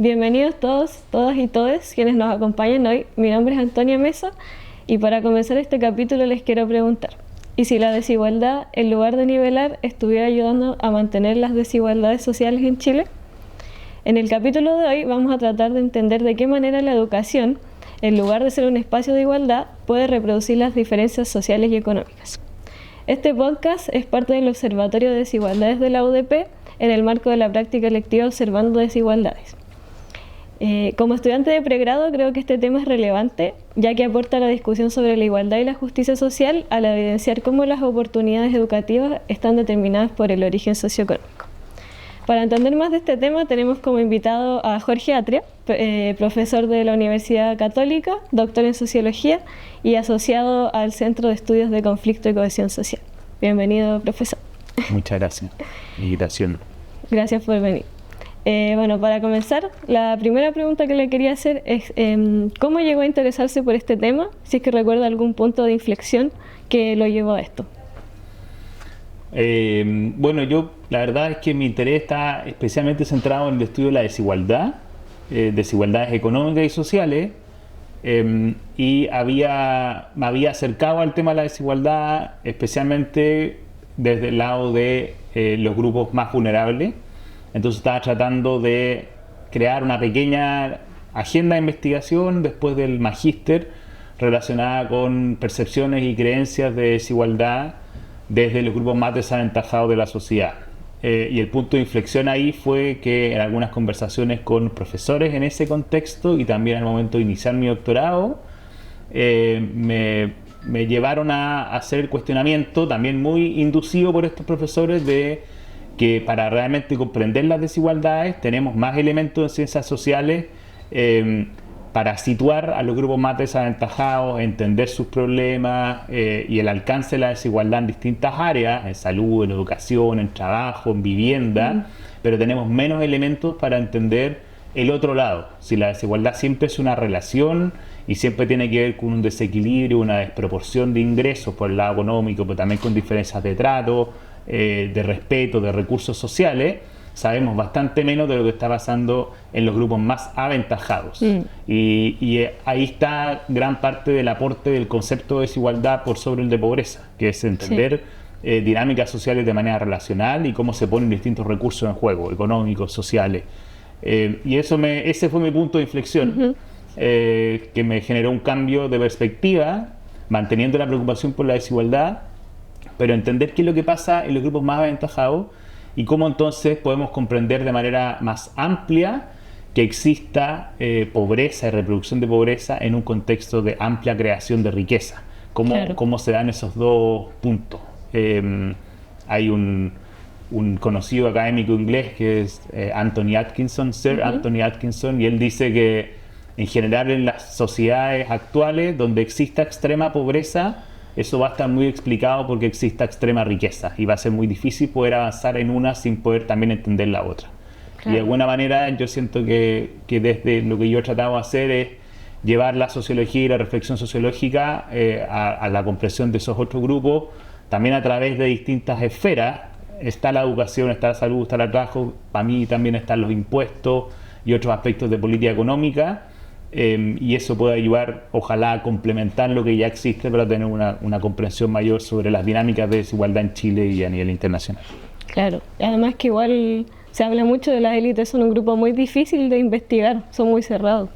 Bienvenidos todos, todas y todes quienes nos acompañan hoy. Mi nombre es Antonia Mesa y para comenzar este capítulo les quiero preguntar: ¿y si la desigualdad, en lugar de nivelar, estuviera ayudando a mantener las desigualdades sociales en Chile? En el capítulo de hoy vamos a tratar de entender de qué manera la educación, en lugar de ser un espacio de igualdad, puede reproducir las diferencias sociales y económicas. Este podcast es parte del Observatorio de Desigualdades de la UDP en el marco de la práctica electiva Observando Desigualdades. Como estudiante de pregrado creo que este tema es relevante, ya que aporta a la discusión sobre la igualdad y la justicia social al evidenciar cómo las oportunidades educativas están determinadas por el origen socioeconómico. Para entender más de este tema tenemos como invitado a Jorge Atria, profesor de la Universidad Católica, doctor en Sociología y asociado al Centro de Estudios de Conflicto y Cohesión Social. Bienvenido, profesor. Muchas gracias. Invitación. Gracias por venir. Bueno, para comenzar, la primera pregunta que le quería hacer es ¿cómo llegó a interesarse por este tema? Si es que recuerda algún punto de inflexión que lo llevó a esto. Bueno, la verdad es que mi interés está especialmente centrado en el estudio de la desigualdad, desigualdades económicas y sociales, y me había acercado al tema de la desigualdad especialmente desde el lado de los grupos más vulnerables. Entonces estaba tratando de crear una pequeña agenda de investigación después del magíster relacionada con percepciones y creencias de desigualdad desde los grupos más desaventajados de la sociedad. Y el punto de inflexión ahí fue que en algunas conversaciones con profesores en ese contexto y también al momento de iniciar mi doctorado, me llevaron a hacer el cuestionamiento, también muy inducido por estos profesores, de que para realmente comprender las desigualdades tenemos más elementos en ciencias sociales para situar a los grupos más desaventajados, entender sus problemas y el alcance de la desigualdad en distintas áreas, en salud, en educación, en trabajo, en vivienda, pero tenemos menos elementos para entender el otro lado. Si la desigualdad siempre es una relación y siempre tiene que ver con un desequilibrio, una desproporción de ingresos por el lado económico, pero también con diferencias de trato, de respeto, de recursos sociales, sabemos bastante menos de lo que está pasando en los grupos más aventajados. Y ahí está gran parte del aporte del concepto de desigualdad por sobre el de pobreza, que es entender dinámicas sociales de manera relacional y cómo se ponen distintos recursos en juego, económicos, sociales. Y ese fue mi punto de inflexión, que me generó un cambio de perspectiva, manteniendo la preocupación por la desigualdad, pero entender qué es lo que pasa en los grupos más aventajados y cómo entonces podemos comprender de manera más amplia que exista pobreza y reproducción de pobreza en un contexto de amplia creación de riqueza. ¿Cómo se dan esos dos puntos? Hay un conocido académico inglés que es Anthony Atkinson, Sir Anthony Atkinson, y él dice que en general en las sociedades actuales donde exista extrema pobreza, eso va a estar muy explicado porque exista extrema riqueza y va a ser muy difícil poder avanzar en una sin poder también entender la otra. Claro. Y de alguna manera yo siento que desde lo que yo he tratado de hacer es llevar la sociología y la reflexión sociológica a la comprensión de esos otros grupos, también a través de distintas esferas. Está la educación, está la salud, está el trabajo, para mí también están los impuestos y otros aspectos de política económica. Y eso puede ayudar, ojalá, a complementar lo que ya existe para tener una comprensión mayor sobre las dinámicas de desigualdad en Chile y a nivel internacional. Claro, además que igual se habla mucho de las élites, son un grupo muy difícil de investigar, son muy cerrados.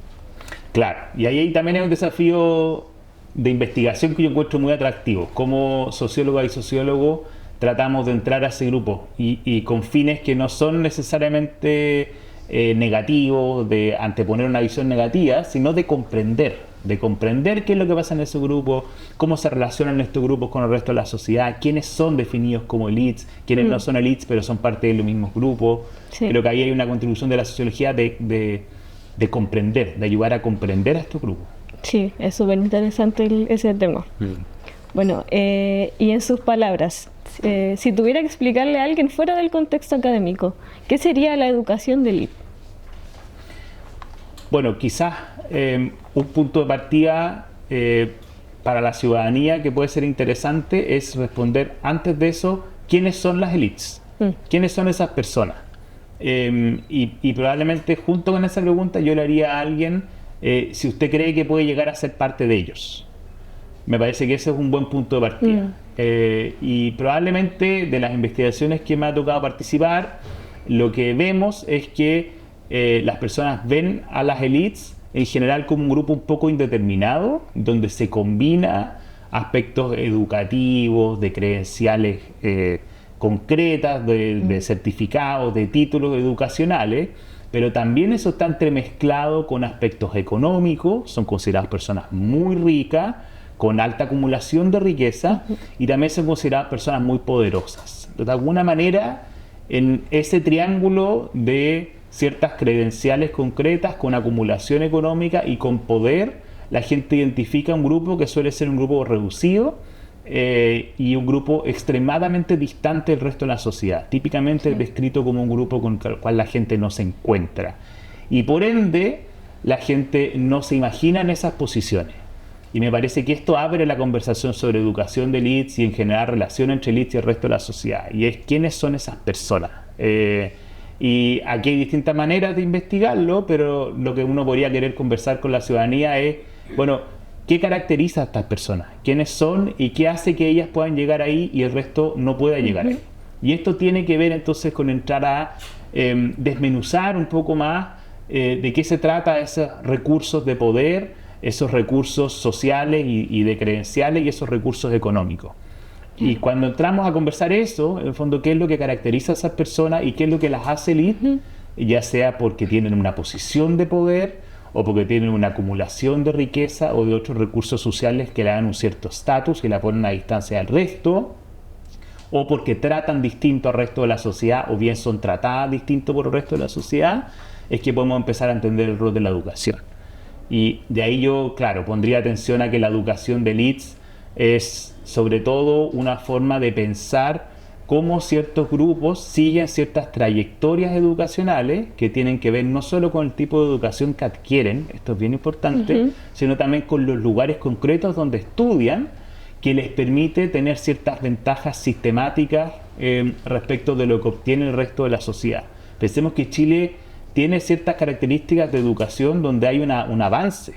Claro, y ahí también hay un desafío de investigación que yo encuentro muy atractivo. Como socióloga y sociólogo tratamos de entrar a ese grupo y con fines que no son necesariamente negativo, de anteponer una visión negativa, sino de comprender qué es lo que pasa en ese grupo, cómo se relacionan estos grupos con el resto de la sociedad, quiénes son definidos como elites, quiénes no son elites pero son parte de los mismos grupos. Sí. Creo que ahí hay una contribución de la sociología de comprender, de ayudar a comprender a estos grupos. Sí, es súper interesante ese tema. Bueno, y en sus palabras, si tuviera que explicarle a alguien fuera del contexto académico, ¿qué sería la educación de élite? Bueno, quizás un punto de partida para la ciudadanía que puede ser interesante es responder antes de eso, ¿quiénes son las élites? ¿Quiénes son esas personas? y probablemente junto con esa pregunta yo le haría a alguien si usted cree que puede llegar a ser parte de ellos. Me parece que ese es un buen punto de partida. Y probablemente de las investigaciones que me ha tocado participar, lo que vemos es que las personas ven a las élites en general como un grupo un poco indeterminado, donde se combina aspectos educativos, de credenciales concretas, de certificados, de títulos educacionales, pero también eso está entremezclado con aspectos económicos, son consideradas personas muy ricas, con alta acumulación de riqueza, y también son consideradas personas muy poderosas. De alguna manera, en ese triángulo de ciertas credenciales concretas, con acumulación económica y con poder, la gente identifica un grupo que suele ser un grupo reducido y un grupo extremadamente distante del resto de la sociedad, típicamente descrito como un grupo con el cual la gente no se encuentra. Y por ende, la gente no se imagina en esas posiciones. Y me parece que esto abre la conversación sobre educación de élites y en general relación entre élites y el resto de la sociedad. Y es quiénes son esas personas. Y aquí hay distintas maneras de investigarlo, pero lo que uno podría querer conversar con la ciudadanía es, bueno, ¿qué caracteriza a estas personas? ¿Quiénes son y qué hace que ellas puedan llegar ahí y el resto no pueda llegar ahí? Y esto tiene que ver entonces con entrar a desmenuzar un poco más de qué se trata esos recursos de poder, esos recursos sociales y de credenciales y esos recursos económicos. Y cuando entramos a conversar eso, en el fondo, ¿qué es lo que caracteriza a esas personas y qué es lo que las hace elite? Ya sea porque tienen una posición de poder o porque tienen una acumulación de riqueza o de otros recursos sociales que le dan un cierto estatus, que la ponen a distancia del resto, o porque tratan distinto al resto de la sociedad o bien son tratadas distinto por el resto de la sociedad, es que podemos empezar a entender el rol de la educación. Y de ahí yo, claro, pondría atención a que la educación de élites es sobre todo una forma de pensar cómo ciertos grupos siguen ciertas trayectorias educacionales que tienen que ver no solo con el tipo de educación que adquieren, esto es bien importante, sino también con los lugares concretos donde estudian, que les permite tener ciertas ventajas sistemáticas respecto de lo que obtiene el resto de la sociedad. Pensemos que Chile tiene ciertas características de educación donde hay un avance.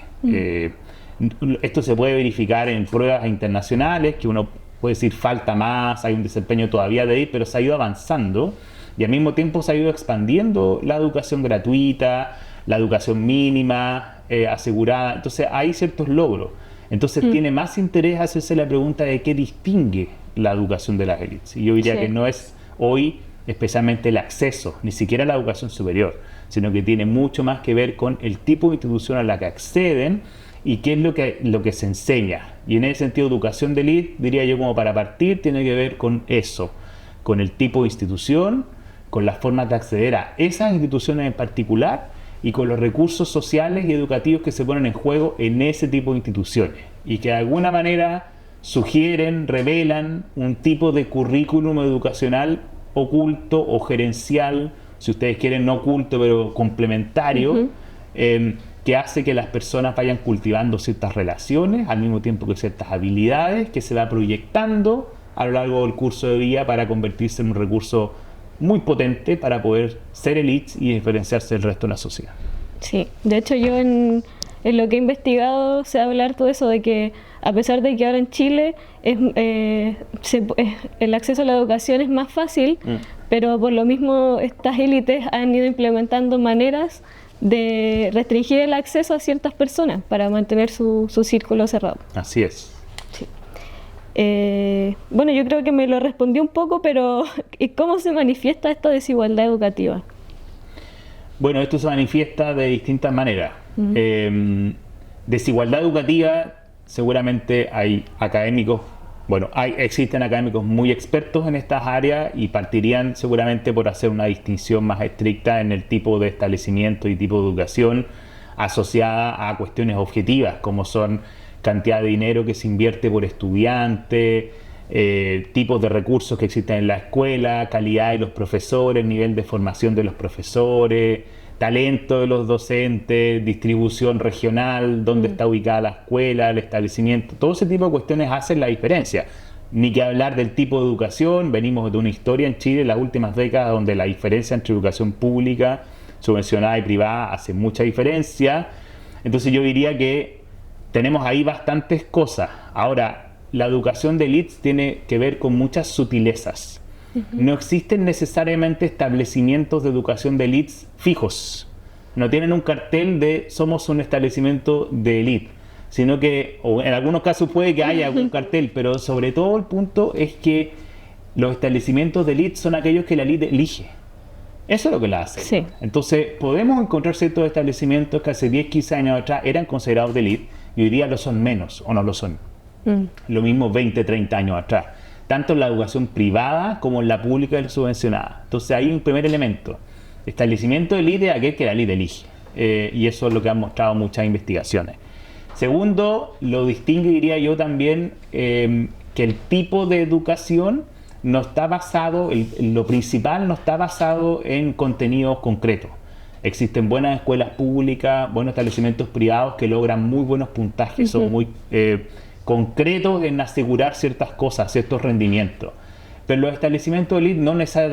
Esto se puede verificar en pruebas internacionales, que uno puede decir falta más, hay un desempeño todavía de ahí, pero se ha ido avanzando y al mismo tiempo se ha ido expandiendo la educación gratuita, la educación mínima, asegurada. Entonces hay ciertos logros. Entonces tiene más interés hacerse la pregunta de qué distingue la educación de las élites. Y yo diría que no es hoy especialmente el acceso, ni siquiera la educación superior, sino que tiene mucho más que ver con el tipo de institución a la que acceden y qué es lo que se enseña. Y en ese sentido, educación de élite, diría yo como para partir, tiene que ver con eso, con el tipo de institución, con las formas de acceder a esas instituciones en particular y con los recursos sociales y educativos que se ponen en juego en ese tipo de instituciones y que de alguna manera sugieren, revelan un tipo de currículum educacional oculto o gerencial, si ustedes quieren no oculto pero complementario, que hace que las personas vayan cultivando ciertas relaciones al mismo tiempo que ciertas habilidades que se va proyectando a lo largo del curso de vida para convertirse en un recurso muy potente para poder ser elites y diferenciarse del resto de la sociedad. Sí, de hecho yo en lo que he investigado se habla harto de eso, de que a pesar de que ahora en Chile el acceso a la educación es más fácil, pero por lo mismo estas élites han ido implementando maneras de restringir el acceso a ciertas personas para mantener su círculo cerrado. Así es. Sí. Bueno, yo creo que me lo respondí un poco, pero ¿cómo se manifiesta esta desigualdad educativa? Bueno, esto se manifiesta de distintas maneras. Desigualdad educativa, seguramente hay académicos, existen académicos muy expertos en estas áreas y partirían seguramente por hacer una distinción más estricta en el tipo de establecimiento y tipo de educación asociada a cuestiones objetivas, como son cantidad de dinero que se invierte por estudiante, tipos de recursos que existen en la escuela, calidad de los profesores, nivel de formación de los profesores, talento de los docentes, distribución regional, dónde está ubicada la escuela, el establecimiento, todo ese tipo de cuestiones hacen la diferencia. Ni que hablar del tipo de educación. Venimos de una historia en Chile en las últimas décadas donde la diferencia entre educación pública, subvencionada y privada hace mucha diferencia. Entonces yo diría que tenemos ahí bastantes cosas. Ahora, la educación de élite tiene que ver con muchas sutilezas. No existen necesariamente establecimientos de educación de élite fijos. No tienen un cartel de somos un establecimiento de élite, sino que, o en algunos casos puede que haya algún cartel, pero sobre todo el punto es que los establecimientos de élite son aquellos que la élite elige. Eso es lo que la hace. Sí. Entonces, podemos encontrar ciertos establecimientos que hace 10, 15 años atrás eran considerados de élite y hoy día lo son menos o no lo son. Lo mismo 20, 30 años atrás. Tanto en la educación privada como en la pública y la subvencionada. Entonces, hay un primer elemento. Establecimiento de élite es aquel que la élite elige. Y eso es lo que han mostrado muchas investigaciones. Segundo, lo distingue, diría yo también, que el tipo de educación no está basado, lo principal no está basado en contenidos concretos. Existen buenas escuelas públicas, buenos establecimientos privados que logran muy buenos puntajes, son muy concretos en asegurar ciertas cosas, ciertos rendimientos. Pero los establecimientos de élite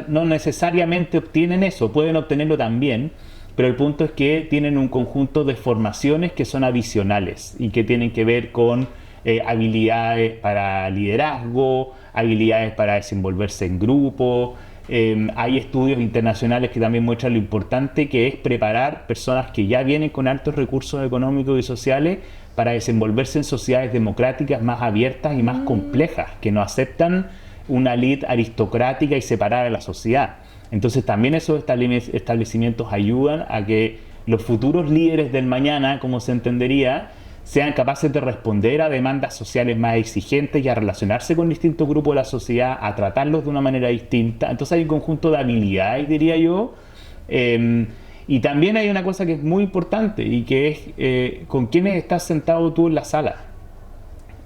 no necesariamente obtienen eso, pueden obtenerlo también, pero el punto es que tienen un conjunto de formaciones que son adicionales y que tienen que ver con habilidades para liderazgo, habilidades para desenvolverse en grupo. Hay estudios internacionales que también muestran lo importante que es preparar personas que ya vienen con altos recursos económicos y sociales para desenvolverse en sociedades democráticas más abiertas y más complejas, que no aceptan una élite aristocrática y separada de la sociedad. Entonces también esos establecimientos ayudan a que los futuros líderes del mañana, como se entendería, sean capaces de responder a demandas sociales más exigentes y a relacionarse con distintos grupos de la sociedad, a tratarlos de una manera distinta. Entonces hay un conjunto de habilidades, diría yo. Y también hay una cosa que es muy importante y que es con quiénes estás sentado tú en la sala.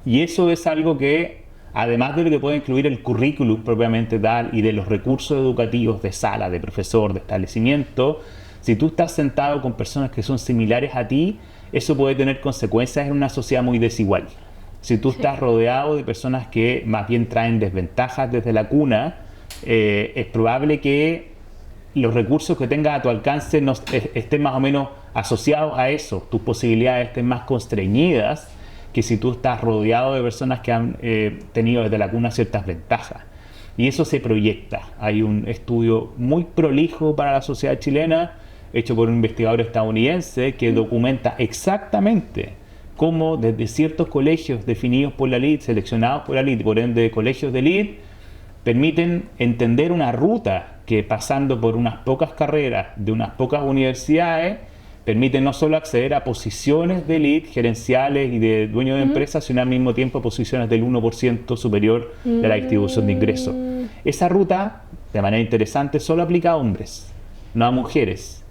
Y eso es algo que, además de lo que puede incluir el currículum propiamente tal y de los recursos educativos de sala, de profesor, de establecimiento, si tú estás sentado con personas que son similares a ti, eso puede tener consecuencias en una sociedad muy desigual. Si tú estás rodeado de personas que más bien traen desventajas desde la cuna, es probable que los recursos que tengas a tu alcance estén más o menos asociados a eso, tus posibilidades estén más constreñidas que si tú estás rodeado de personas que han tenido desde la cuna ciertas ventajas. Y eso se proyecta. Hay un estudio muy prolijo para la sociedad chilena, hecho por un investigador estadounidense, que documenta exactamente cómo desde ciertos colegios definidos por la élite, seleccionados por la élite, por ende colegios de élite, permiten entender una ruta que, pasando por unas pocas carreras de unas pocas universidades, permite no solo acceder a posiciones de élite, gerenciales y de dueños de empresas, sino al mismo tiempo a posiciones del 1% superior de la distribución de ingresos. Esa ruta, de manera interesante, solo aplica a hombres, no a mujeres.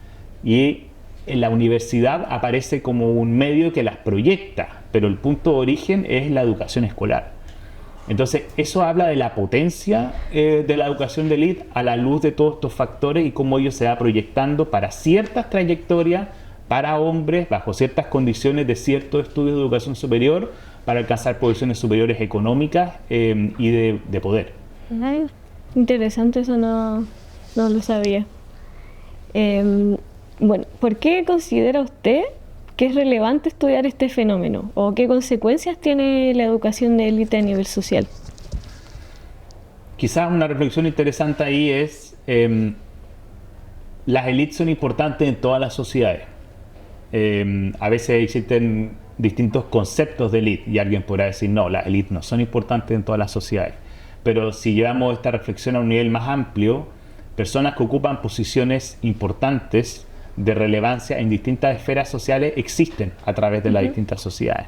Y en la universidad aparece como un medio que las proyecta, pero el punto de origen es la educación escolar. Entonces, eso habla de la potencia de la educación de élite a la luz de todos estos factores y cómo ello se va proyectando para ciertas trayectorias, para hombres, bajo ciertas condiciones de ciertos estudios de educación superior, para alcanzar posiciones superiores económicas y de poder. Ay, interesante, eso no lo sabía. Bueno, ¿por qué considera usted que es relevante estudiar este fenómeno? ¿O qué consecuencias tiene la educación de élite a nivel social? Quizás una reflexión interesante ahí es las élites son importantes en todas las sociedades. A veces existen distintos conceptos de élite y alguien podrá decir no, las élites no son importantes en todas las sociedades. Pero si llevamos esta reflexión a un nivel más amplio, personas que ocupan posiciones importantes de relevancia en distintas esferas sociales existen a través de las distintas sociedades.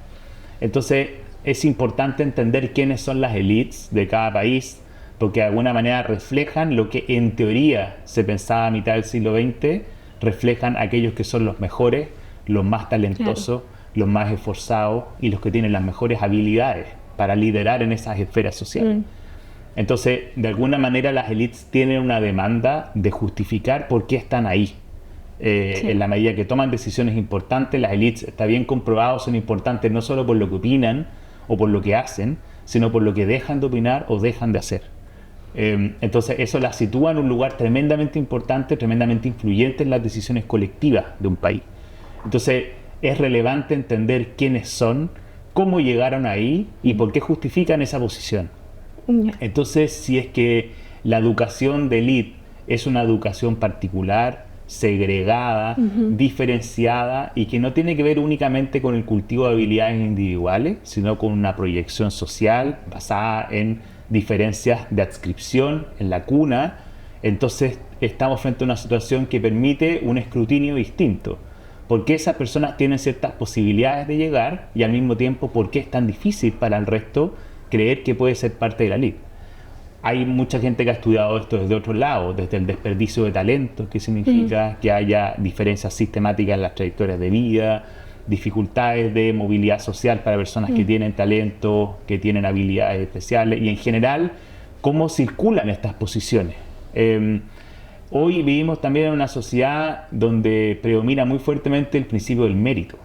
Entonces es importante entender quiénes son las élites de cada país, porque de alguna manera reflejan lo que en teoría se pensaba a mitad del siglo XX, reflejan aquellos que son los mejores, los más talentosos, los más esforzados y los que tienen las mejores habilidades para liderar en esas esferas sociales. Entonces, de alguna manera las élites tienen una demanda de justificar por qué están ahí. En la medida que toman decisiones importantes, las élites, está bien comprobado, son importantes no solo por lo que opinan o por lo que hacen, sino por lo que dejan de opinar o dejan de hacer. Entonces eso la sitúa en un lugar tremendamente importante, tremendamente influyente en las decisiones colectivas de un país. Entonces es relevante entender quiénes son, cómo llegaron ahí y por qué justifican esa posición. Entonces, si es que la educación de élite es una educación particular, segregada, diferenciada y que no tiene que ver únicamente con el cultivo de habilidades individuales, sino con una proyección social basada en diferencias de adscripción en la cuna, entonces estamos frente a una situación que permite un escrutinio distinto. ¿Por qué esas personas tienen ciertas posibilidades de llegar y al mismo tiempo por qué es tan difícil para el resto creer que puede ser parte de la élite? Hay mucha gente que ha estudiado esto desde otro lado, desde el desperdicio de talentos, que significa que haya diferencias sistemáticas en las trayectorias de vida, dificultades de movilidad social para personas que tienen talento, que tienen habilidades especiales y en general cómo circulan estas posiciones. Hoy vivimos también en una sociedad donde predomina muy fuertemente el principio del mérito.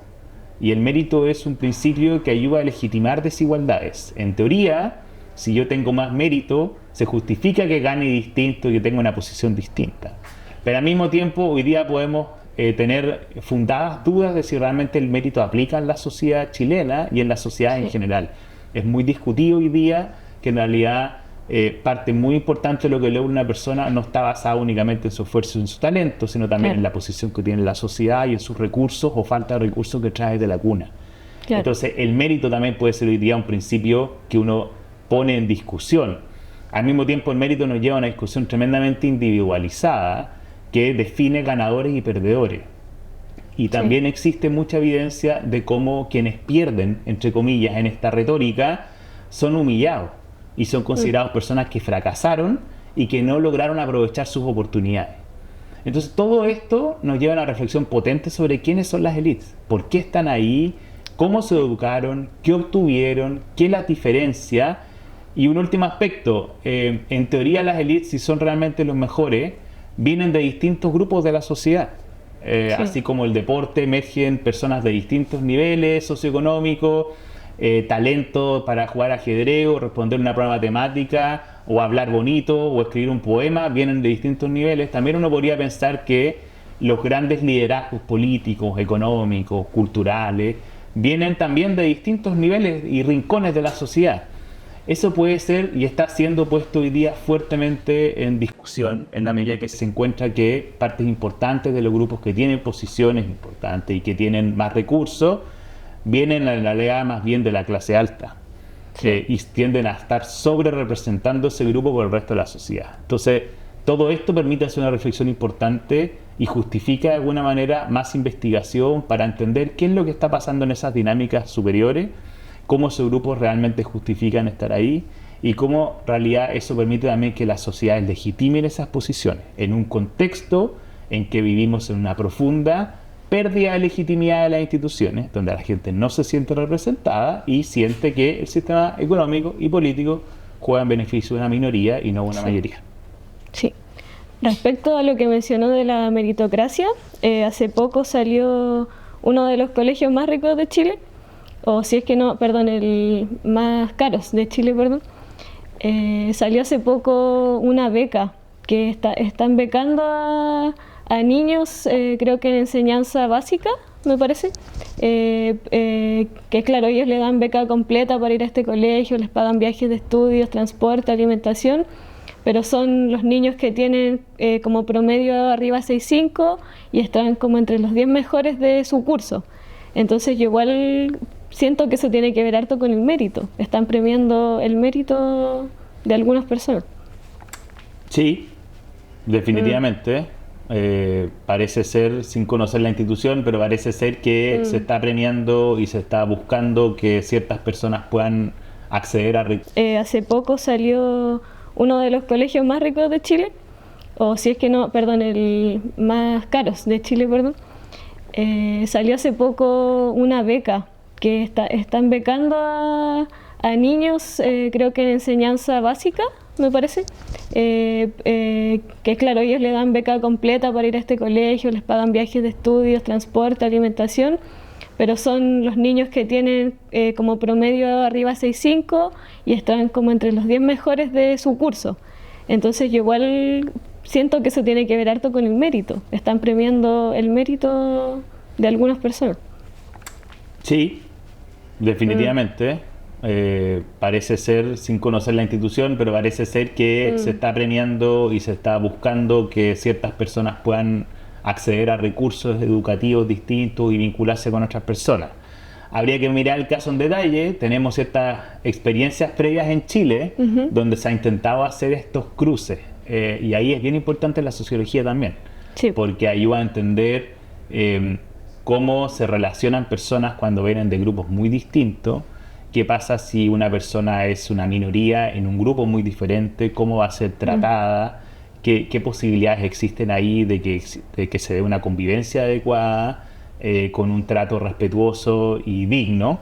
Y el mérito es un principio que ayuda a legitimar desigualdades. En teoría, si yo tengo más mérito, se justifica que gane distinto y que tenga una posición distinta. Pero al mismo tiempo, hoy día podemos tener fundadas dudas de si realmente el mérito aplica en la sociedad chilena y en la sociedad en general. Es muy discutido hoy día que en realidad parte muy importante de lo que logra una persona no está basada únicamente en su esfuerzo y en su talento, sino también en la posición que tiene en la sociedad y en sus recursos o falta de recursos que trae de la cuna. Entonces el mérito también puede ser hoy día un principio que uno pone en discusión. Al mismo tiempo el mérito nos lleva a una discusión tremendamente individualizada que define ganadores y perdedores. Y también existe mucha evidencia de cómo quienes pierden, entre comillas, en esta retórica, son humillados y son considerados personas que fracasaron y que no lograron aprovechar sus oportunidades. Entonces todo esto nos lleva a una reflexión potente sobre quiénes son las élites, por qué están ahí, cómo se educaron, qué obtuvieron, qué las diferencia. Y un último aspecto, en teoría las élites, si son realmente los mejores, vienen de distintos grupos de la sociedad. Así como el deporte, emergen personas de distintos niveles socioeconómicos, talento para jugar ajedrez o responder una prueba matemática o hablar bonito o escribir un poema, vienen de distintos niveles. También uno podría pensar que los grandes liderazgos políticos, económicos, culturales, vienen también de distintos niveles y rincones de la sociedad. Eso puede ser y está siendo puesto hoy día fuertemente en discusión en la medida que se encuentra que partes importantes de los grupos que tienen posiciones importantes y que tienen más recursos vienen en realidad más bien de la clase alta y tienden a estar sobre representando ese grupo por el resto de la sociedad. Entonces todo esto permite hacer una reflexión importante y justifica de alguna manera más investigación para entender qué es lo que está pasando en esas dinámicas superiores, cómo esos grupos realmente justifican estar ahí y cómo en realidad eso permite también que las sociedades legitimen esas posiciones en un contexto en que vivimos en una profunda pérdida de legitimidad de las instituciones, donde la gente no se siente representada y siente que el sistema económico y político juega en beneficio de una minoría y no de una mayoría. Sí. Respecto a lo que mencionó de la meritocracia, hace poco salió uno de los colegios más ricos de Chile, o si es que no, perdón, el más caros de Chile, perdón. Salió hace poco una beca que están becando a niños, creo que en enseñanza básica, me parece, que claro, ellos le dan beca completa para ir a este colegio, les pagan viajes de estudios, transporte, alimentación, pero son los niños que tienen como promedio arriba 6.5 y están como entre los 10 mejores de su curso. Entonces yo igual siento que eso tiene que ver harto con el mérito. Están premiando el mérito de algunas personas. Sí, definitivamente. Parece ser, sin conocer la institución, pero parece ser que se está premiando y se está buscando que ciertas personas puedan acceder a... Hace poco salió uno de los colegios más ricos de Chile, o si es que no, perdón, el más caros de Chile, perdón. Salió hace poco una beca que están becando a niños, creo que en enseñanza básica, me parece, que claro, ellos le dan beca completa para ir a este colegio, les pagan viajes de estudios, transporte, alimentación, pero son los niños que tienen como promedio arriba 6,5 y están como entre los 10 mejores de su curso. Entonces yo igual siento que eso tiene que ver harto con el mérito. Están premiando el mérito de algunas personas. Sí, definitivamente. Parece ser, sin conocer la institución, pero parece ser que se está premiando y se está buscando que ciertas personas puedan acceder a recursos educativos distintos y vincularse con otras personas. Habría que mirar el caso en detalle. Tenemos ciertas experiencias previas en Chile donde se ha intentado hacer estos cruces. Y ahí es bien importante la sociología también, Sí. porque ayuda a entender cómo se relacionan personas cuando vienen de grupos muy distintos. ¿Qué pasa si una persona es una minoría en un grupo muy diferente? ¿Cómo va a ser tratada? ¿Qué posibilidades existen ahí de que se dé una convivencia adecuada, con un trato respetuoso y digno?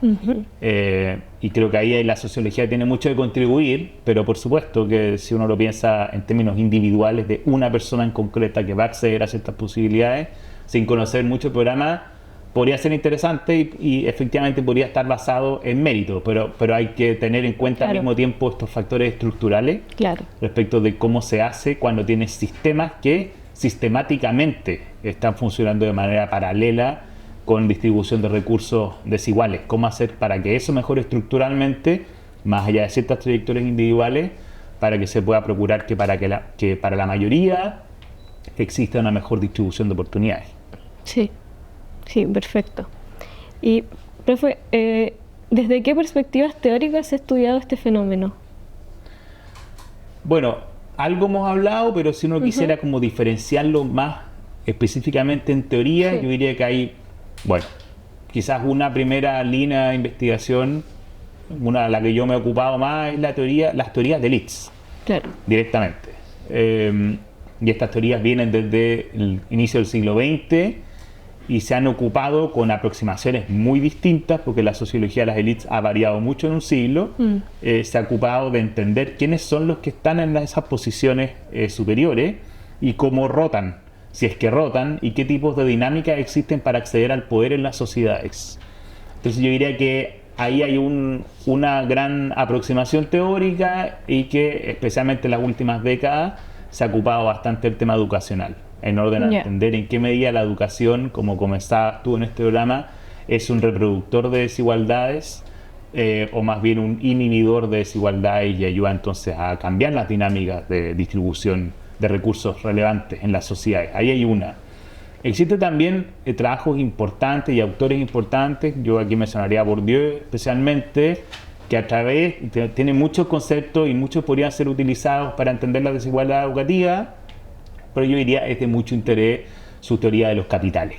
Y creo que ahí la sociología tiene mucho que contribuir, pero por supuesto que si uno lo piensa en términos individuales de una persona en concreta que va a acceder a ciertas posibilidades, sin conocer mucho el programa, podría ser interesante y efectivamente podría estar basado en mérito, pero hay que tener en cuenta al mismo tiempo estos factores estructurales respecto de cómo se hace cuando tienes sistemas que sistemáticamente están funcionando de manera paralela con distribución de recursos desiguales. ¿Cómo hacer para que eso mejore estructuralmente, más allá de ciertas trayectorias individuales, para que se pueda procurar que para la mayoría exista una mejor distribución de oportunidades? Sí. Sí, perfecto. Y, profe, ¿desde qué perspectivas teóricas se ha estudiado este fenómeno? Bueno, algo hemos hablado, pero si uno quisiera como diferenciarlo más específicamente en teoría, yo diría que hay, bueno, quizás una primera línea de investigación, una de la que yo me he ocupado más, es las teorías de Litz, directamente. Y estas teorías vienen desde el inicio del siglo XX, y se han ocupado con aproximaciones muy distintas, porque la sociología de las élites ha variado mucho en un siglo. Se ha ocupado de entender quiénes son los que están en esas posiciones superiores y cómo rotan, si es que rotan, y qué tipos de dinámicas existen para acceder al poder en las sociedades. Entonces yo diría que ahí hay una gran aproximación teórica y que especialmente en las últimas décadas se ha ocupado bastante el tema educacional, en orden a entender en qué medida la educación, como comenzabas tú en este programa, es un reproductor de desigualdades o más bien un inhibidor de desigualdades y ayuda entonces a cambiar las dinámicas de distribución de recursos relevantes en las sociedades. Ahí hay una. Existen también trabajos importantes y autores importantes, yo aquí mencionaría a Bourdieu especialmente, que a través, tiene muchos conceptos y muchos podrían ser utilizados para entender la desigualdad educativa, pero yo diría es de mucho interés su teoría de los capitales.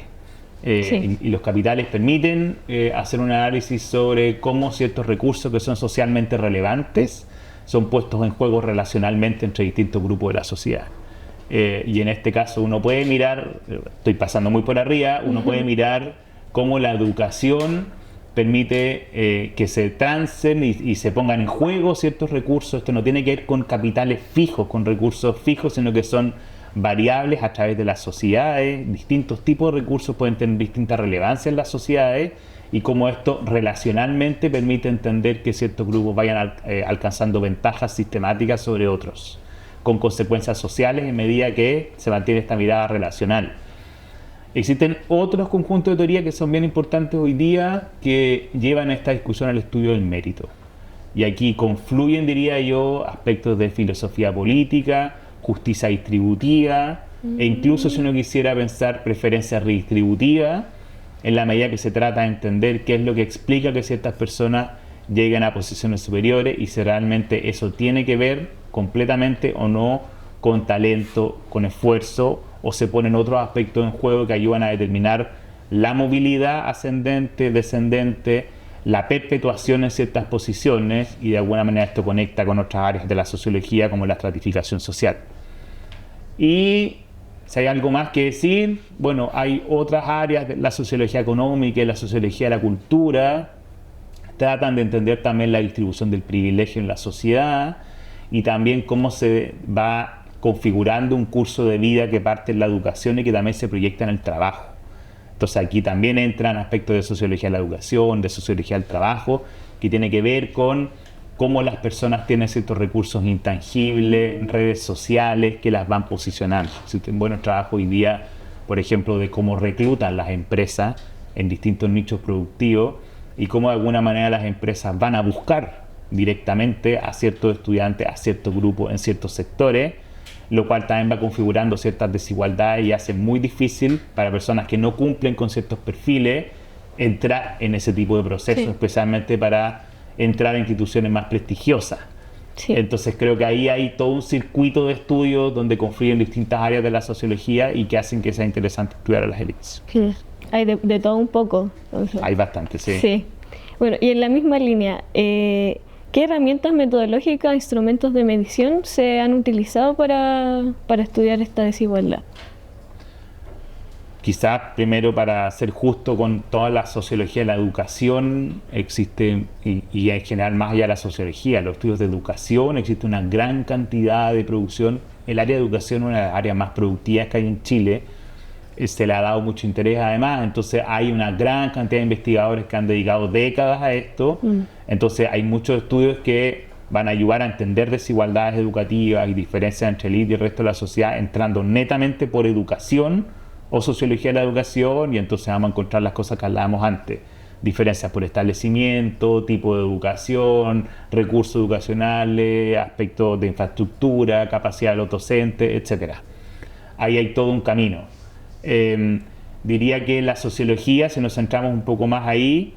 Y los capitales permiten hacer un análisis sobre cómo ciertos recursos que son socialmente relevantes son puestos en juego relacionalmente entre distintos grupos de la sociedad. Y en este caso uno puede mirar, estoy pasando muy por arriba, uno puede mirar cómo la educación permite que se transen y se pongan en juego ciertos recursos. Esto no tiene que ver con capitales fijos, con recursos fijos, sino que son variables a través de las sociedades. Distintos tipos de recursos pueden tener distinta relevancia en las sociedades y cómo esto relacionalmente permite entender que ciertos grupos vayan alcanzando ventajas sistemáticas sobre otros, con consecuencias sociales en medida que se mantiene esta mirada relacional. Existen otros conjuntos de teorías que son bien importantes hoy día que llevan esta discusión al estudio del mérito. Y aquí confluyen, diría yo, aspectos de filosofía política, justicia distributiva e incluso, si uno quisiera pensar, preferencia redistributiva, en la medida que se trata de entender qué es lo que explica que ciertas personas lleguen a posiciones superiores y si realmente eso tiene que ver completamente o no con talento, con esfuerzo, o se ponen otros aspectos en juego que ayudan a determinar la movilidad ascendente, descendente, la perpetuación en ciertas posiciones, y de alguna manera esto conecta con otras áreas de la sociología como la estratificación social. Y si hay algo más que decir, bueno, hay otras áreas de la sociología económica y la sociología de la cultura, tratan de entender también la distribución del privilegio en la sociedad y también cómo se va configurando un curso de vida que parte en la educación y que también se proyecta en el trabajo. Entonces aquí también entran aspectos de sociología de la educación, de sociología del trabajo, que tiene que ver con cómo las personas tienen ciertos recursos intangibles, redes sociales que las van posicionando. Existen buenos trabajos hoy día, por ejemplo, de cómo reclutan las empresas en distintos nichos productivos y cómo de alguna manera las empresas van a buscar directamente a ciertos estudiantes, a ciertos grupos, en ciertos sectores, lo cual también va configurando ciertas desigualdades y hace muy difícil para personas que no cumplen con ciertos perfiles entrar en ese tipo de procesos, especialmente para entrar a instituciones más prestigiosas. Sí. Entonces creo que ahí hay todo un circuito de estudios donde confluyen distintas áreas de la sociología y que hacen que sea interesante estudiar a las élites. Sí. Hay de todo un poco. Hay bastante, sí. Sí. Bueno, y en la misma línea, ¿qué herramientas metodológicas, instrumentos de medición se han utilizado para estudiar esta desigualdad? Quizás primero, para ser justo con toda la sociología de la educación, existe, y en general más allá de la sociología, los estudios de educación, existe una gran cantidad de producción. El área de educación es una de las áreas más productivas que hay en Chile, se le ha dado mucho interés además, entonces hay una gran cantidad de investigadores que han dedicado décadas a esto, entonces hay muchos estudios que van a ayudar a entender desigualdades educativas y diferencias entre el élite y el resto de la sociedad, entrando netamente por educación o sociología de la educación, y entonces vamos a encontrar las cosas que hablábamos antes, diferencias por establecimiento, tipo de educación, recursos educacionales, aspectos de infraestructura, capacidad de los docentes, etc. Ahí hay todo un camino. Diría que la sociología, si nos centramos un poco más ahí,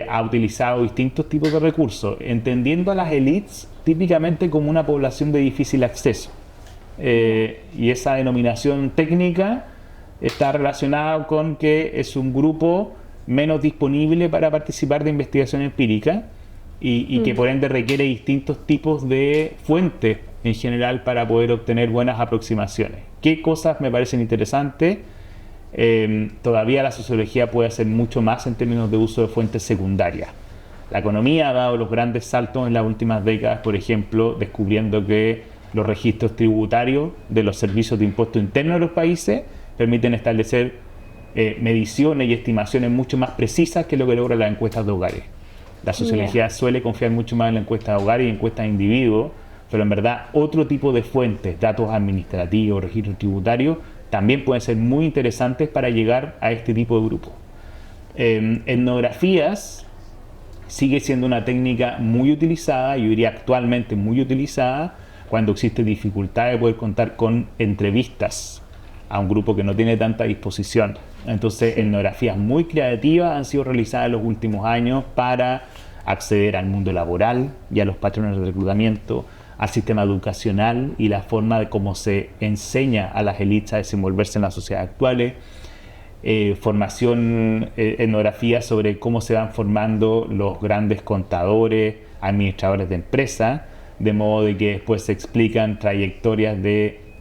ha utilizado distintos tipos de recursos, entendiendo a las élites típicamente como una población de difícil acceso. Y esa denominación técnica está relacionada con que es un grupo menos disponible para participar de investigación empírica y que por ende requiere distintos tipos de fuentes en general para poder obtener buenas aproximaciones. ¿Qué cosas me parecen interesantes? Todavía la sociología puede hacer mucho más en términos de uso de fuentes secundarias. La economía ha dado los grandes saltos en las últimas décadas, por ejemplo, descubriendo que los registros tributarios de los servicios de impuesto interno de los países permiten establecer mediciones y estimaciones mucho más precisas que lo que logran las encuestas de hogares. La sociología suele confiar mucho más en la encuesta de hogares y encuestas de individuos, pero en verdad otro tipo de fuentes, datos administrativos, registros tributarios, también pueden ser muy interesantes para llegar a este tipo de grupos. Etnografías sigue siendo una técnica muy utilizada, yo diría actualmente muy utilizada, cuando existe dificultad de poder contar con entrevistas a un grupo que no tiene tanta disposición. Entonces, etnografías muy creativas han sido realizadas en los últimos años para acceder al mundo laboral y a los patrones de reclutamiento, al sistema educacional y la forma de cómo se enseña a las élites a desenvolverse en las sociedades actuales. Formación, etnografía sobre cómo se van formando los grandes contadores, administradores de empresas, de modo de que después se explican trayectorias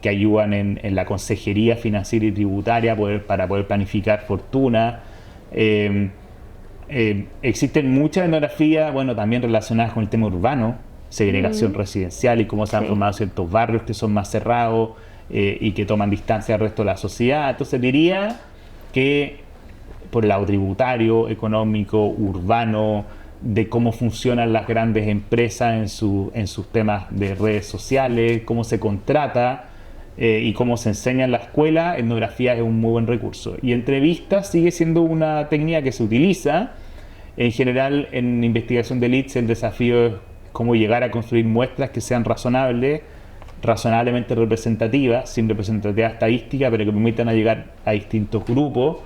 que ayudan en la consejería financiera y tributaria para poder planificar fortuna. Existen muchas etnografías, bueno, también relacionadas con el tema urbano, segregación residencial y cómo se han formado ciertos barrios que son más cerrados y que toman distancia del resto de la sociedad. Entonces diría que por el lado tributario, económico, urbano, de cómo funcionan las grandes empresas en sus temas de redes sociales, cómo se contrata y cómo se enseña en la escuela, etnografía es un muy buen recurso. Y entrevistas sigue siendo una técnica que se utiliza. En general, en investigación de élites, el desafío es cómo llegar a construir muestras que sean razonablemente representativas, sin representatividad estadística, pero que permitan llegar a distintos grupos.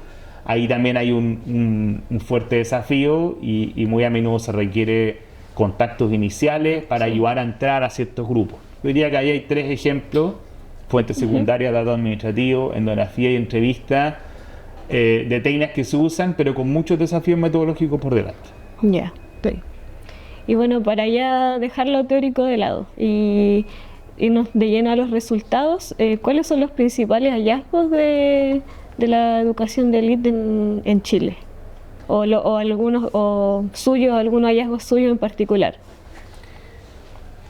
Ahí también hay un fuerte desafío y muy a menudo se requiere contactos iniciales para ayudar a entrar a ciertos grupos. Yo diría que ahí hay tres ejemplos: fuentes secundarias, datos administrativos, etnografía y entrevista, de técnicas que se usan, pero con muchos desafíos metodológicos por delante. Ya, sí. Y bueno, para ya dejar lo teórico de lado y irnos de lleno a los resultados, ¿cuáles son los principales hallazgos de la educación de élite en Chile? O algunos hallazgos suyos en particular.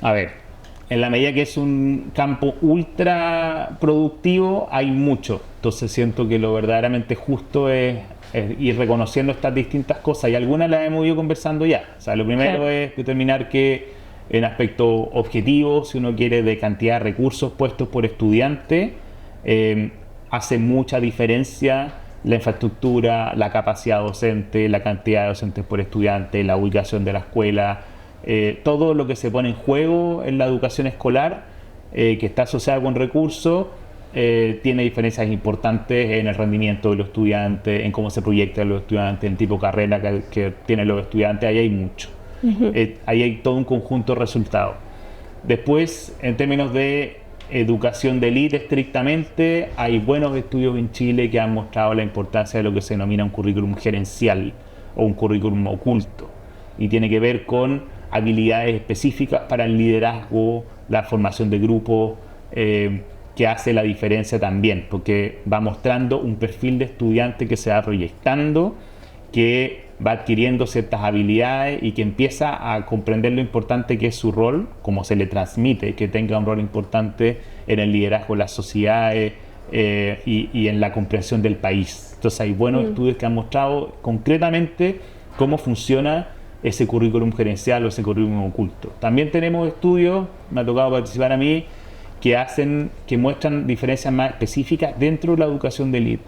A ver, en la medida que es un campo ultra productivo, hay mucho. Entonces siento que lo verdaderamente justo es ir reconociendo estas distintas cosas, y algunas las hemos ido conversando ya. O sea, lo primero es determinar que en aspecto objetivo, si uno quiere, de cantidad de recursos puestos por estudiante, hace mucha diferencia la infraestructura, la capacidad docente, la cantidad de docentes por estudiante, la ubicación de la escuela, todo lo que se pone en juego en la educación escolar, que está asociada con recursos, tiene diferencias importantes en el rendimiento de los estudiantes, en cómo se proyectan los estudiantes, en el tipo de carrera que tienen los estudiantes. Ahí hay mucho. Ahí hay todo un conjunto de resultados. Después, en términos de educación de élite estrictamente, hay buenos estudios en Chile que han mostrado la importancia de lo que se denomina un currículum gerencial o un currículum oculto, y tiene que ver con habilidades específicas para el liderazgo, la formación de grupos, que hace la diferencia también, porque va mostrando un perfil de estudiante que se va proyectando, que va adquiriendo ciertas habilidades y que empieza a comprender lo importante que es su rol, cómo se le transmite, que tenga un rol importante en el liderazgo de las sociedades y en la comprensión del país. Entonces hay buenos estudios que han mostrado concretamente cómo funciona ese currículum gerencial o ese currículum oculto. También tenemos estudios, me ha tocado participar a mí, que muestran diferencias más específicas dentro de la educación de élite.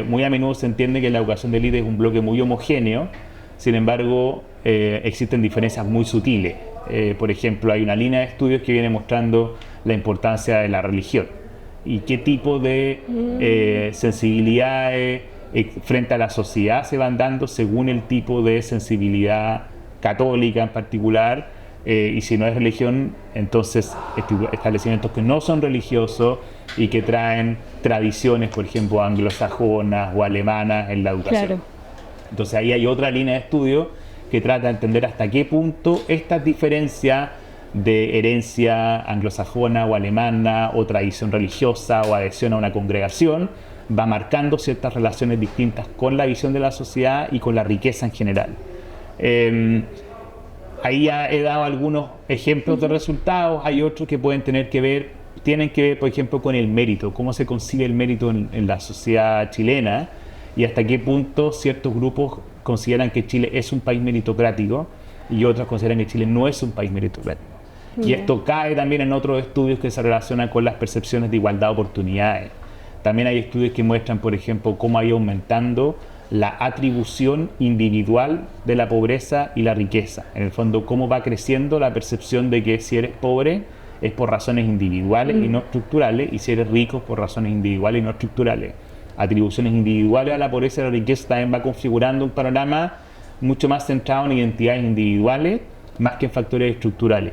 Muy a menudo se entiende que la educación de élite es un bloque muy homogéneo, sin embargo existen diferencias muy sutiles. Por ejemplo, hay una línea de estudios que viene mostrando la importancia de la religión y qué tipo de sensibilidades frente a la sociedad se van dando según el tipo de sensibilidad católica en particular. Y si no es religión, entonces establecimientos que no son religiosos y que traen tradiciones, por ejemplo, anglosajonas o alemanas en la educación. Claro. Entonces ahí hay otra línea de estudio que trata de entender hasta qué punto estas diferencias de herencia anglosajona o alemana o tradición religiosa o adhesión a una congregación va marcando ciertas relaciones distintas con la visión de la sociedad y con la riqueza en general. Ahí ya he dado algunos ejemplos de resultados, hay otros que tienen que ver, por ejemplo, con el mérito, cómo se consigue el mérito en la sociedad chilena y hasta qué punto ciertos grupos consideran que Chile es un país meritocrático y otros consideran que Chile no es un país meritocrático. Y esto cae también en otros estudios que se relacionan con las percepciones de igualdad de oportunidades. También hay estudios que muestran, por ejemplo, cómo ha ido aumentando la atribución individual de la pobreza y la riqueza. En el fondo, cómo va creciendo la percepción de que si eres pobre es por razones individuales y no estructurales, y si eres rico por razones individuales y no estructurales. Atribuciones individuales a la pobreza y la riqueza también va configurando un panorama mucho más centrado en identidades individuales más que en factores estructurales.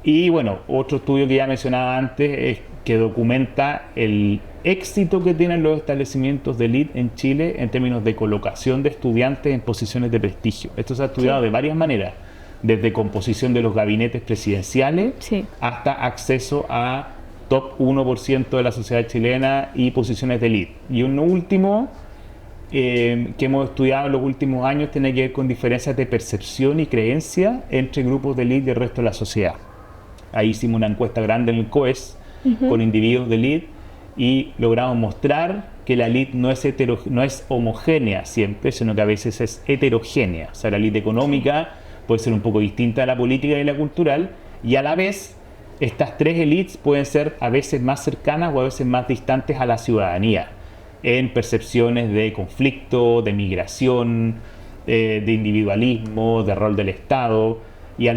Y bueno, otro estudio que ya mencionaba antes es que documenta el éxito que tienen los establecimientos de élite en Chile en términos de colocación de estudiantes en posiciones de prestigio. Esto se ha estudiado de varias maneras, desde composición de los gabinetes presidenciales hasta acceso a top 1% de la sociedad chilena y posiciones de élite. Y uno último que hemos estudiado en los últimos años tiene que ver con diferencias de percepción y creencia entre grupos de élite y el resto de la sociedad. Ahí hicimos una encuesta grande en el COES con individuos de élite y logramos mostrar que la élite no es homogénea siempre, sino que a veces es heterogénea. O sea, la élite económica puede ser un poco distinta a la política y la cultural, y a la vez estas tres élites pueden ser a veces más cercanas o a veces más distantes a la ciudadanía en percepciones de conflicto, de migración, de individualismo, de rol del Estado.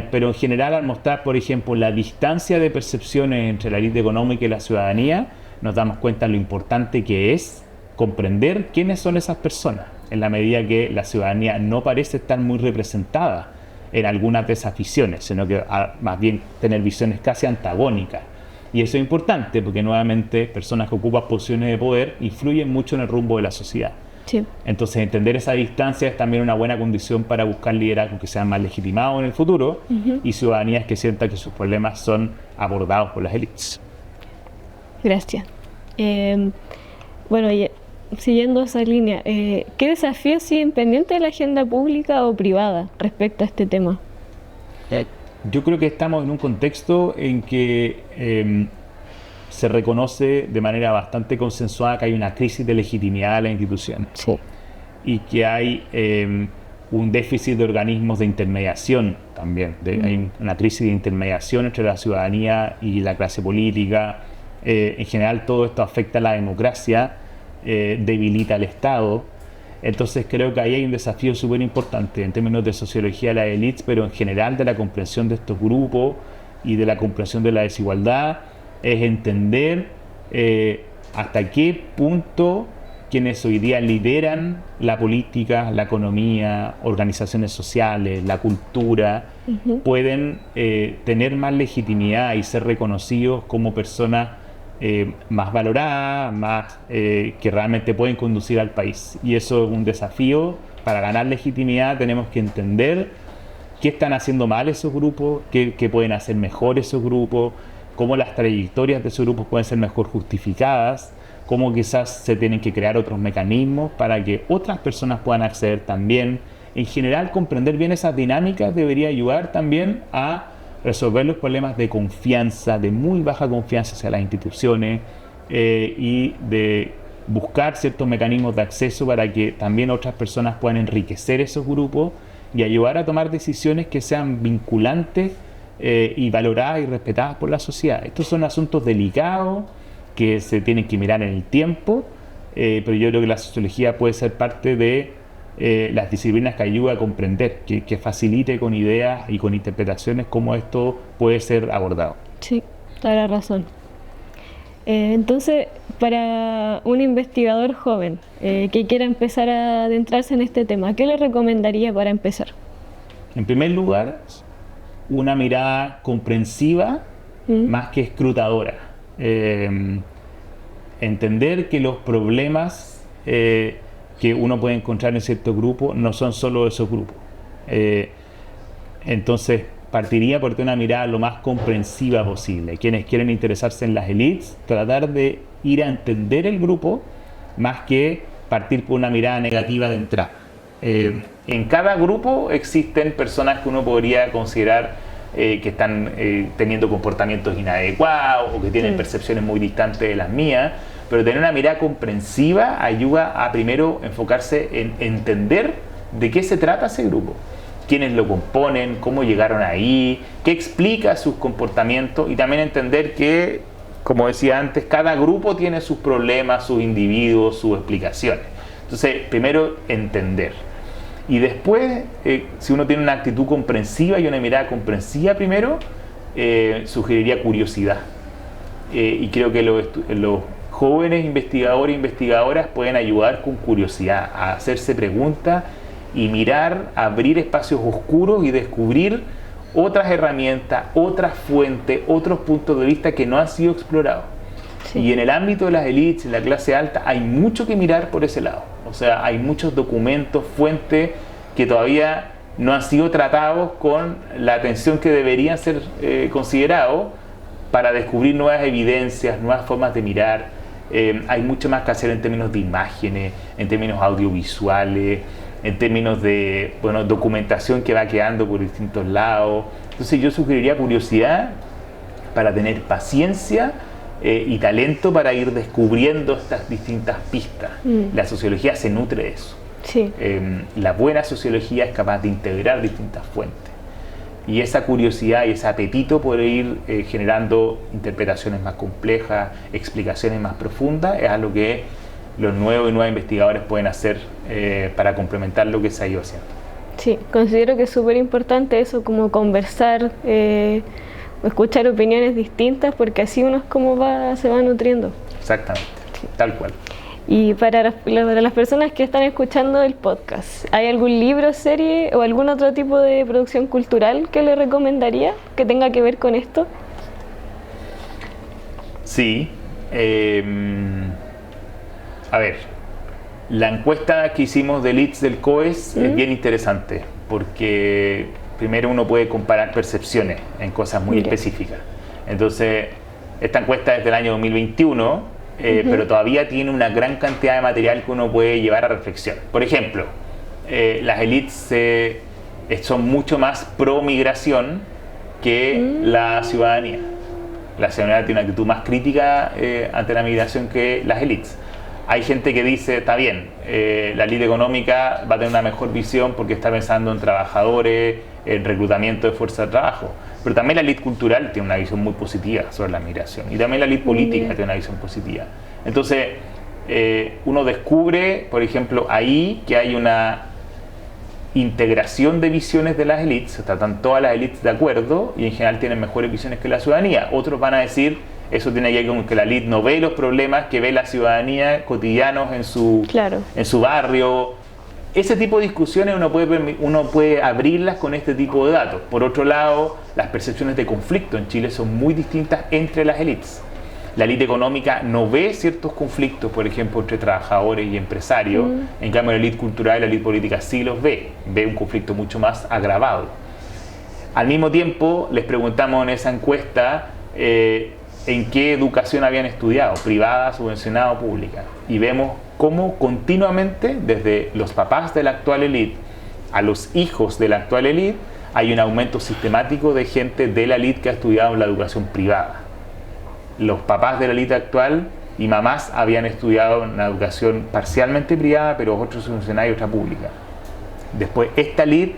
Pero en general, al mostrar, por ejemplo, la distancia de percepciones entre la élite económica y la ciudadanía, nos damos cuenta de lo importante que es comprender quiénes son esas personas, en la medida que la ciudadanía no parece estar muy representada en algunas de esas visiones, sino que más bien tener visiones casi antagónicas. Y eso es importante porque nuevamente personas que ocupan posiciones de poder influyen mucho en el rumbo de la sociedad. Sí. Entonces entender esa distancia es también una buena condición para buscar liderazgos que sean más legitimados en el futuro y ciudadanías que sientan que sus problemas son abordados por las élites. Gracias. Bueno, siguiendo esa línea, ¿qué desafíos siguen pendientes de la agenda pública o privada respecto a este tema? Yo creo que estamos en un contexto en que se reconoce de manera bastante consensuada que hay una crisis de legitimidad de las instituciones. Sí. Y que hay un déficit de organismos de intermediación también. Hay una crisis de intermediación entre la ciudadanía y la clase política. En general todo esto afecta a la democracia, debilita al Estado. Entonces creo que ahí hay un desafío súper importante en términos de sociología de las élites, pero en general de la comprensión de estos grupos y de la comprensión de la desigualdad, es entender hasta qué punto quienes hoy día lideran la política, la economía, organizaciones sociales, la cultura, pueden tener más legitimidad y ser reconocidos como personas más valoradas, que realmente pueden conducir al país. Y eso es un desafío. Para ganar legitimidad tenemos que entender qué están haciendo mal esos grupos, qué pueden hacer mejor esos grupos, cómo las trayectorias de esos grupos pueden ser mejor justificadas, cómo quizás se tienen que crear otros mecanismos para que otras personas puedan acceder también. En general, comprender bien esas dinámicas debería ayudar también a resolver los problemas de confianza, de muy baja confianza hacia las instituciones y de buscar ciertos mecanismos de acceso para que también otras personas puedan enriquecer esos grupos y ayudar a tomar decisiones que sean vinculantes y valoradas y respetadas por la sociedad. Estos son asuntos delicados que se tienen que mirar en el tiempo, pero yo creo que la sociología puede ser parte de las disciplinas que ayuda a comprender, que facilite con ideas y con interpretaciones cómo esto puede ser abordado. Sí, toda la razón. Entonces, para un investigador joven que quiera empezar a adentrarse en este tema, ¿qué le recomendaría para empezar? En primer lugar, una mirada comprensiva más que escrutadora. Entender que los problemas que uno puede encontrar en ciertos grupos no son solo esos grupos. Entonces, partiría por tener una mirada lo más comprensiva posible. Quienes quieren interesarse en las élites, tratar de ir a entender el grupo más que partir por una mirada negativa de entrada. En cada grupo existen personas que uno podría considerar que están teniendo comportamientos inadecuados o que tienen percepciones muy distantes de las mías, pero tener una mirada comprensiva ayuda a primero enfocarse en entender de qué se trata ese grupo, quiénes lo componen, cómo llegaron ahí, qué explica sus comportamientos y también entender que, como decía antes, cada grupo tiene sus problemas, sus individuos, sus explicaciones. Entonces, primero entender. Y después, si uno tiene una actitud comprensiva y una mirada comprensiva primero, sugeriría curiosidad. Y creo que los jóvenes investigadores e investigadoras pueden ayudar con curiosidad a hacerse preguntas y mirar, abrir espacios oscuros y descubrir otras herramientas, otras fuentes, otros puntos de vista que no han sido explorados. Sí. Y en el ámbito de las élites, en la clase alta, hay mucho que mirar por ese lado. O sea, hay muchos documentos, fuentes que todavía no han sido tratados con la atención que deberían ser considerados para descubrir nuevas evidencias, nuevas formas de mirar. Hay mucho más que hacer en términos de imágenes, en términos audiovisuales, en términos de documentación que va quedando por distintos lados. Entonces yo sugeriría curiosidad para tener paciencia y talento para ir descubriendo estas distintas pistas. La sociología se nutre de eso. Sí. La buena sociología es capaz de integrar distintas fuentes. Y esa curiosidad y ese apetito por ir generando interpretaciones más complejas, explicaciones más profundas, es algo que los nuevos y nuevas investigadores pueden hacer para complementar lo que se ha ido haciendo. Sí, considero que es súper importante eso, como conversar, escuchar opiniones distintas, porque así uno es como se va nutriendo. Exactamente, sí. Tal cual. Y para las personas que están escuchando el podcast, ¿hay algún libro, serie o algún otro tipo de producción cultural que le recomendaría que tenga que ver con esto? Sí. A ver, la encuesta que hicimos de Elites del COES es bien interesante, porque primero uno puede comparar percepciones en cosas muy específicas. Entonces, esta encuesta es del año 2021, pero todavía tiene una gran cantidad de material que uno puede llevar a reflexión. Por ejemplo, las élites son mucho más pro migración que la ciudadanía. La ciudadanía tiene una actitud más crítica ante la migración que las élites. Hay gente que dice, está bien, la élite económica va a tener una mejor visión porque está pensando en trabajadores, en reclutamiento de fuerza de trabajo. Pero también la élite cultural tiene una visión muy positiva sobre la migración. Y también la élite política tiene una visión positiva. Entonces, uno descubre, por ejemplo, ahí que hay una integración de visiones de las élites. Están todas las élites de acuerdo y en general tienen mejores visiones que la ciudadanía. Otros van a decir, eso tiene que ver con que la élite no ve los problemas que ve la ciudadanía cotidianos en su barrio. Ese tipo de discusiones uno puede abrirlas con este tipo de datos. Por otro lado, las percepciones de conflicto en Chile son muy distintas entre las élites. La élite económica no ve ciertos conflictos, por ejemplo, entre trabajadores y empresarios. En cambio, la élite cultural y la élite política sí los ve. Ve un conflicto mucho más agravado. Al mismo tiempo, les preguntamos en esa encuesta en qué educación habían estudiado, privada, subvencionada o pública. Y vemos cómo continuamente, desde los papás de la actual élite a los hijos de la actual élite, hay un aumento sistemático de gente de la élite que ha estudiado en la educación privada. Los papás de la élite actual y mamás habían estudiado en una educación parcialmente privada, pero otros subvencionada y otra pública. Después, esta élite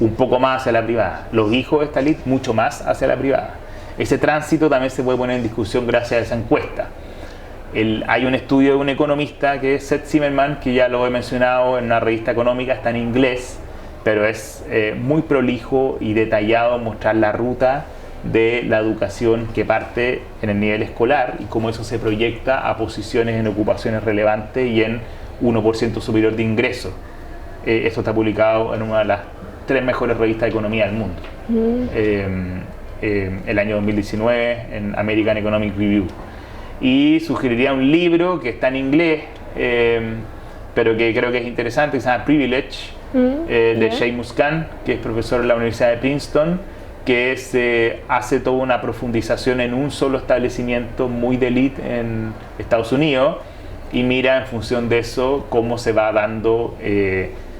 un poco más hacia la privada. Los hijos de esta élite mucho más hacia la privada. Ese tránsito también se puede poner en discusión gracias a esa encuesta. Hay un estudio de un economista que es Seth Zimmerman, que ya lo he mencionado en una revista económica, está en inglés, pero es muy prolijo y detallado mostrar la ruta de la educación que parte en el nivel escolar y cómo eso se proyecta a posiciones en ocupaciones relevantes y en 1% superior de ingresos. Esto está publicado en una de las 3 mejores revistas de economía del mundo. El año 2019 en American Economic Review. Y sugeriría un libro que está en inglés, pero que creo que es interesante, que se llama Privilege, de Seamus Khan, que es profesor en la Universidad de Princeton, que hace toda una profundización en un solo establecimiento muy de élite en Estados Unidos y mira en función de eso cómo se va dando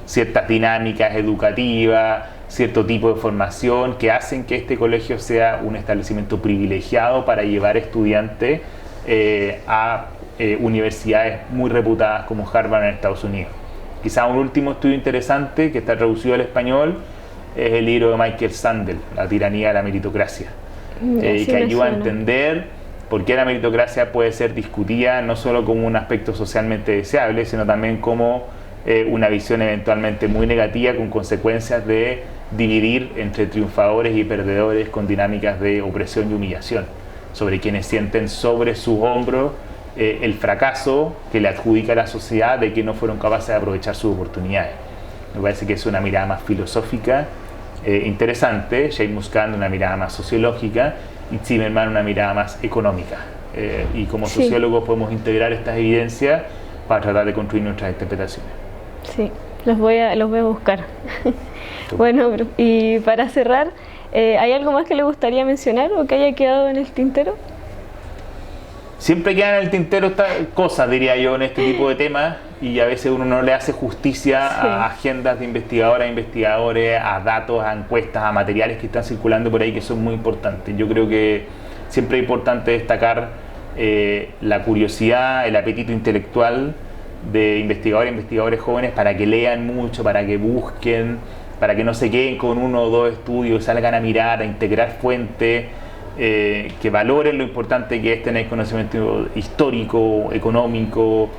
ciertas dinámicas educativas, cierto tipo de formación que hacen que este colegio sea un establecimiento privilegiado para llevar estudiantes a universidades muy reputadas como Harvard en Estados Unidos. Quizá un último estudio interesante que está traducido al español es el libro de Michael Sandel, La tiranía de la meritocracia, que ayuda a entender por qué la meritocracia puede ser discutida no solo como un aspecto socialmente deseable, sino también como una visión eventualmente muy negativa con consecuencias de dividir entre triunfadores y perdedores con dinámicas de opresión y humillación sobre quienes sienten sobre sus hombros el fracaso que le adjudica a la sociedad de que no fueron capaces de aprovechar sus oportunidades. Me parece que es una mirada más filosófica interesante, Seamus Khan una mirada más sociológica y Zimmerman una mirada más económica. Y como sociólogos podemos integrar estas evidencias para tratar de construir nuestras interpretaciones. Sí, los voy a buscar. Bueno, y para cerrar, ¿hay algo más que le gustaría mencionar o que haya quedado en el tintero? Siempre quedan en el tintero estas cosas, diría yo, en este tipo de temas, y a veces uno no le hace justicia a agendas de investigadoras, investigadores, a datos, a encuestas, a materiales que están circulando por ahí que son muy importantes. Yo creo que siempre es importante destacar la curiosidad, el apetito intelectual de investigadores e investigadores jóvenes para que lean mucho, para que busquen, para que no se queden con 1 o 2 estudios, salgan a mirar, a integrar fuentes, que valoren lo importante que es tener conocimiento histórico, económico,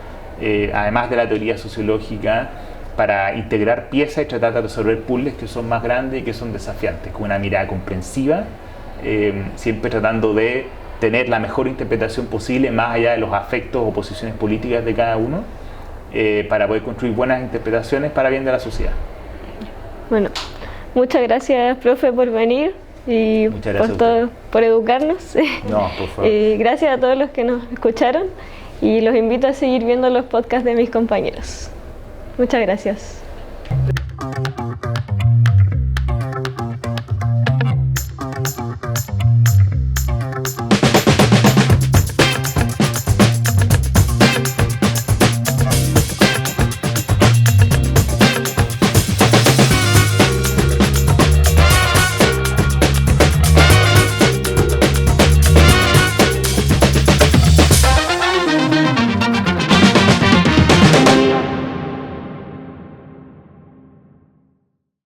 además de la teoría sociológica, para integrar piezas y tratar de resolver puzzles que son más grandes y que son desafiantes, con una mirada comprensiva, siempre tratando de tener la mejor interpretación posible más allá de los afectos o posiciones políticas de cada uno, para poder construir buenas interpretaciones para bien de la sociedad. Bueno, muchas gracias, profe, por venir y por educarnos. No, por favor. Gracias a todos los que nos escucharon y los invito a seguir viendo los podcasts de mis compañeros. Muchas gracias.